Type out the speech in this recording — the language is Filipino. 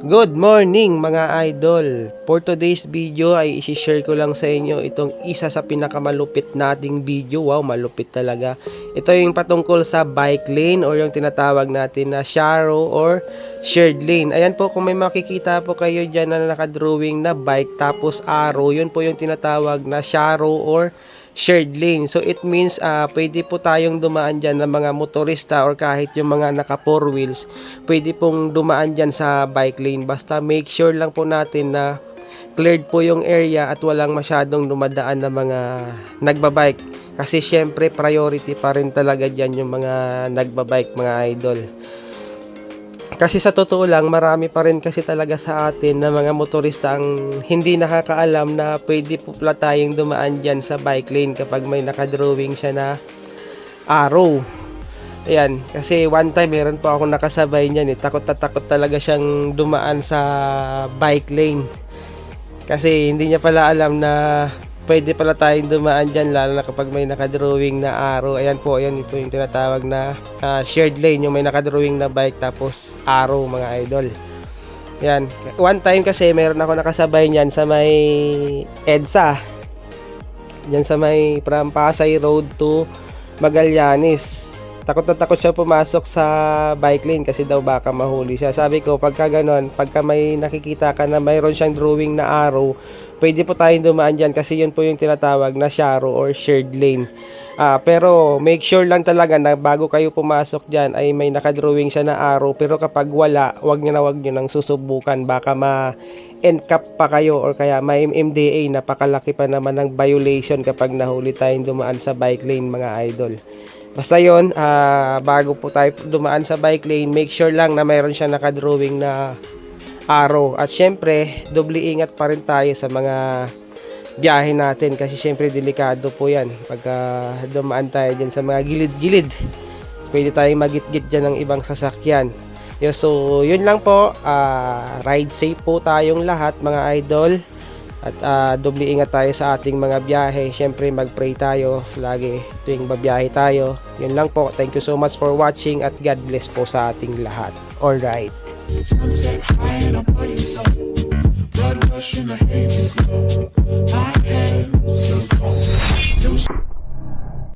Good morning mga idol! For today's video ay isi-share ko lang sa inyo itong isa sa pinakamalupit nating video. Wow, malupit talaga. Ito yung patungkol sa bike lane or yung tinatawag natin na sharrow or shared lane. Ayan po, kung may makikita po kayo dyan na nakadrawing na bike tapos arrow, yun po yung tinatawag na sharrow or shared lane. So it means pwede po tayong dumaan dyan ng mga motorista or kahit yung mga naka 4 wheels, pwede pong dumaan dyan sa bike lane. Basta make sure lang po natin na cleared po yung area at walang masyadong dumadaan na mga nagbabike. Kasi syempre priority pa rin talaga dyan yung mga nagbabike mga idol. Kasi sa totoo lang, marami pa rin kasi talaga sa atin na mga motorista ang hindi nakakaalam na pwede po pala tayong dumaan dyan sa bike lane kapag may nakadrawing siya na arrow. Ayan, kasi one time meron po ako nakasabay niyan takot na takot talaga siyang dumaan sa bike lane. Kasi hindi niya pala alam na pwede pala tayong dumaan dyan, lalo na kapag may nakadrawing na arrow. Ayan po, ayan, ito yung tinatawag na shared lane, yung may nakadrawing na bike tapos arrow mga idol. Ayan, one time kasi meron ako nakasabay niyan sa may EDSA, dyan sa may from Pasay Road to Magallanes. Takot na takot siya pumasok sa bike lane kasi daw baka mahuli siya. Sabi ko, pagka ganon, pagka may nakikita ka na mayroon siyang drawing na arrow, pwede po tayong dumaan dyan kasi yun po yung tinatawag na sharrow or shared lane. Pero make sure lang talaga na bago kayo pumasok dyan ay may nakadrawing siya na arrow. Pero kapag wala, wag nyo nang susubukan. Baka ma-encap pa kayo or kaya may MMDA. Napakalaki pa naman ng violation kapag nahuli tayong dumaan sa bike lane mga idol. Basta yun, bago po tayo dumaan sa bike lane, make sure lang na mayroon siya nakadrawing na arrow. At syempre, doble ingat pa rin tayo sa mga biyahe natin kasi syempre delikado po yan pagka dumaan tayo dyan sa mga gilid-gilid. Pwede tayong magit-git dyan ng ibang sasakyan. So yun lang po, ride safe po tayong lahat mga idol. At doble ingat tayo sa ating mga biyahe. Syempre mag-pray tayo lagi tuwing babiyahe tayo. Yun lang po. Thank you so much for watching at God bless po sa ating lahat. Alright. Sunset high and I'm putting low. Blood rush in the hazy glow. My hands still cold.